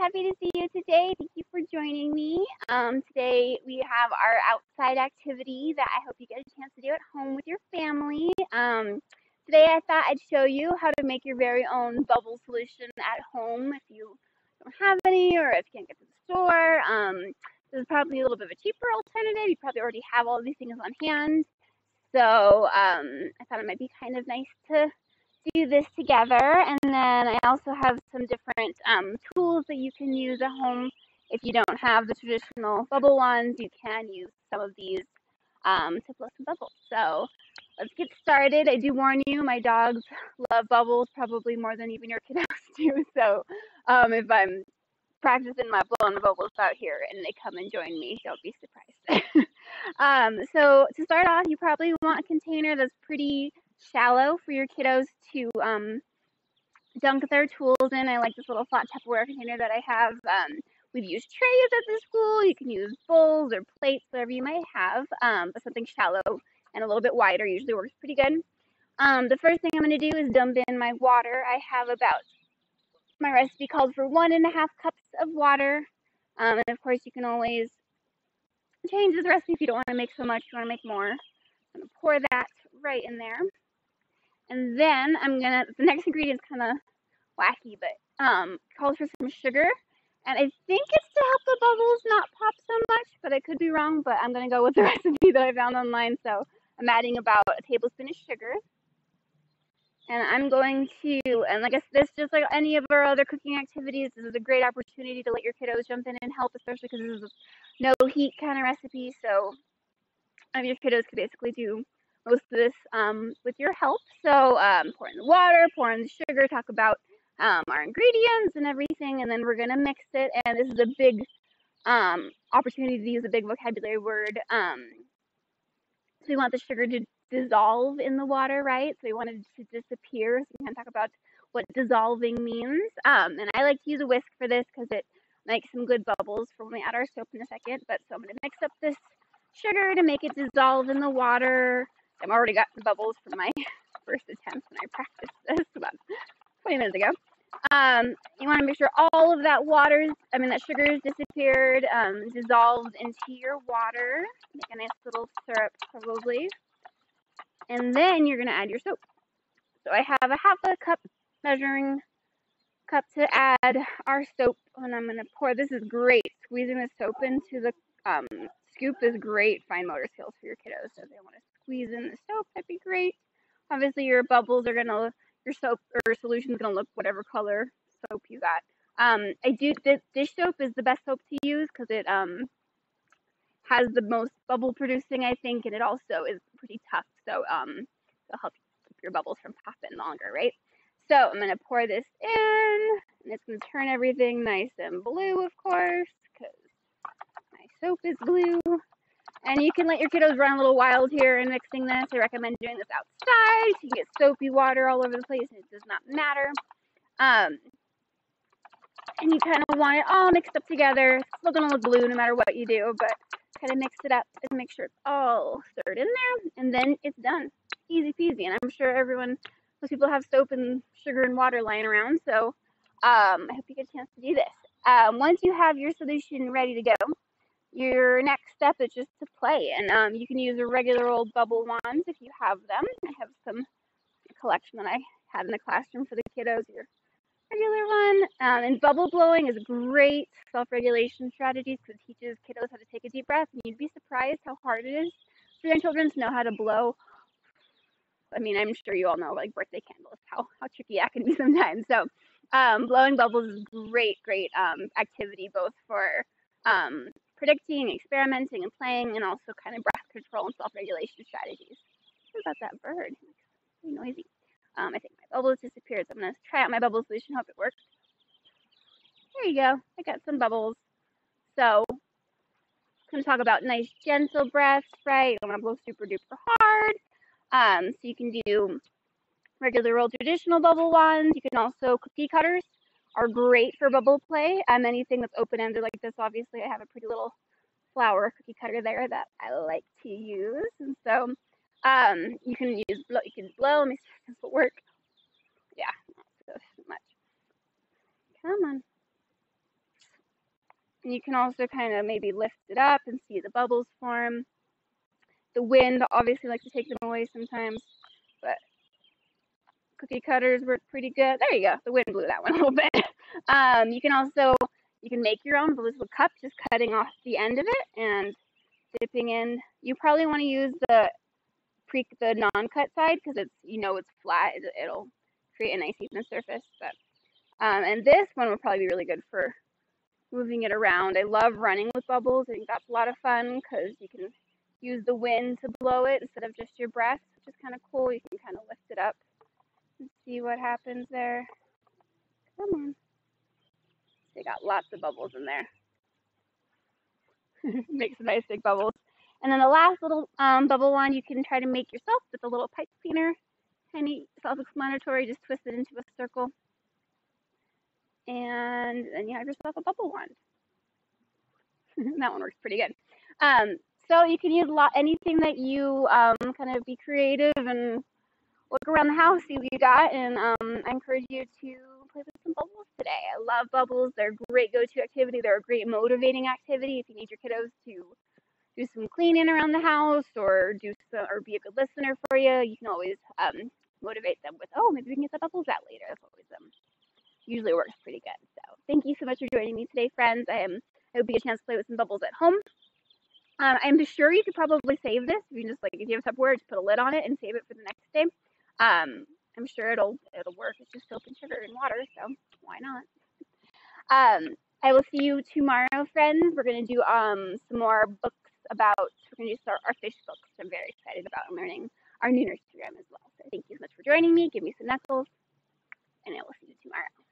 happy to see you today. Thank you for joining me. Today we have our outside activity that I hope you get a chance to do at home with your family. Today I thought I'd show you how to make your very own bubble solution at home if you don't have any or if you can't get to the store. This is probably a little bit of a cheaper alternative. You probably already have all these things on hand. So I thought it might be kind of nice to do this together. And then I also have some different tools that you can use at home. If you don't have the traditional bubble ones, you can use some of these to blow some bubbles. So let's get started. I do warn you, my dogs love bubbles probably more than even your kiddos do. So if I'm practicing my blowing the bubbles out here and they come and join me, don't be surprised. So to start off, you probably want a container that's pretty shallow for your kiddos to dunk their tools in. I like this little flat Tupperware container that I have. We've used trays at the school. You can use bowls or plates, whatever you might have, but something shallow and a little bit wider usually works pretty good. The first thing I'm going to do is dump in my water. I have about, my recipe called for 1.5 cups of water. And of course you can always change this recipe if you don't want to make so much, you want to make more. I'm going to pour that right in there. And then the next ingredient's kind of wacky, but calls for some sugar. And I think it's to help the bubbles not pop so much, but I could be wrong, but I'm going to go with the recipe that I found online. So I'm adding about a tablespoon of sugar. And I'm going to, and like I said, just like any of our other cooking activities, this is a great opportunity to let your kiddos jump in and help, especially because this is a no heat kind of recipe. So your kiddos could basically do most of this with your help. So pour in the water, pour in the sugar, talk about our ingredients and everything, and then we're going to mix it. And this is a big opportunity to use a big vocabulary word. So we want the sugar to dissolve in the water, right? So we want it to disappear. So we can talk about what dissolving means. And I like to use a whisk for this because it makes some good bubbles for when we add our soap in a second. But so I'm going to mix up this sugar to make it dissolve in the water. I've already got the bubbles from my first attempt when I practiced this about 20 minutes ago. You want to make sure all of that that sugar is disappeared, dissolved into your water. Make a nice little syrup probably. And then you're going to add your soap. So I have a 1/2 cup measuring cup to add our soap. And I'm going to pour, this is great. Squeezing the soap into the scoop is great fine motor skills for your kiddos. So if they want to squeeze in the soap, that'd be great. Obviously your bubbles are going to, your soap or solution is going to look whatever color soap you got. Dish soap is the best soap to use because it has the most bubble producing, I think, and it also is pretty tough. So it'll help keep your bubbles from popping longer, right? So I'm going to pour this in, and it's going to turn everything nice and blue, of course, because my soap is blue. And you can let your kiddos run a little wild here in mixing this. I recommend doing this outside so you can get soapy water all over the place and it does not matter. And you kind of want it all mixed up together. It's still going to look blue no matter what you do, but kind of mix it up and make sure it's all stirred in there. And then it's done. Easy peasy. And I'm sure most people have soap and sugar and water lying around. So I hope you get a chance to do this. Once you have your solution ready to go, your next step is just to play, and you can use a regular old bubble wands if you have them. I have some collection that I had in the classroom for the kiddos, your regular one. And bubble blowing is a great self-regulation strategy because it teaches kiddos how to take a deep breath, and you'd be surprised how hard it is for young children to know how to blow. I mean, I'm sure you all know, like birthday candles, how tricky that can be sometimes. So blowing bubbles is a great activity both for predicting, experimenting, and playing, and also kind of breath control and self-regulation strategies. What about that bird? It's pretty noisy. I think my bubbles disappeared, so I'm going to try out my bubble solution, hope it works. There you go. I got some bubbles. So I'm going to talk about nice, gentle breaths, right? You don't want to blow super duper hard. So you can do regular old traditional bubble wands. You can also, cookie cutters are great for bubble play. Anything that's open-ended like this, obviously, I have a pretty little flower cookie cutter there that I like to use. And so you can blow. Let me see if this will work. Yeah, not so much. Come on. And you can also kind of maybe lift it up and see the bubbles form. The wind obviously likes to take them away sometimes, but cookie cutters work pretty good. There you go. The wind blew that one a little bit. You can also make your own with a little cup, just cutting off the end of it and dipping in. You probably want to use the non-cut side because it's flat. It'll create a nice even surface. But and this one will probably be really good for moving it around. I love running with bubbles. I think that's a lot of fun because you can use the wind to blow it instead of just your breath, which is kind of cool. You can kind of lift it up and see what happens there. Come on. They got lots of bubbles in there. Make some nice big bubbles. And then the last little bubble one you can try to make yourself with a little pipe cleaner. Tiny, self-explanatory. Just twist it into a circle. And then you have yourself a bubble wand. That one works pretty good. So you can use anything that you kind of be creative and look around the house, see what you got, and I encourage you to play with some bubbles today. I love bubbles. They're a great go-to activity. They're a great motivating activity if you need your kiddos to do some cleaning around the house or be a good listener for you. You can always motivate them with, oh, maybe we can get the bubbles out later. That's always usually works pretty good. So thank you so much for joining me today, friends. I hope you get a chance to play with some bubbles at home. I'm sure you could probably save this. If you have Tupperware, just put a lid on it and save it for the next day. I'm sure it'll work. It's just soap and sugar and water, so why not? I will see you tomorrow, friends. We're gonna do some more books we're gonna do our fish books. I'm very excited about learning our new nursery rhyme as well. So thank you so much for joining me. Give me some knuckles, and I will see you tomorrow.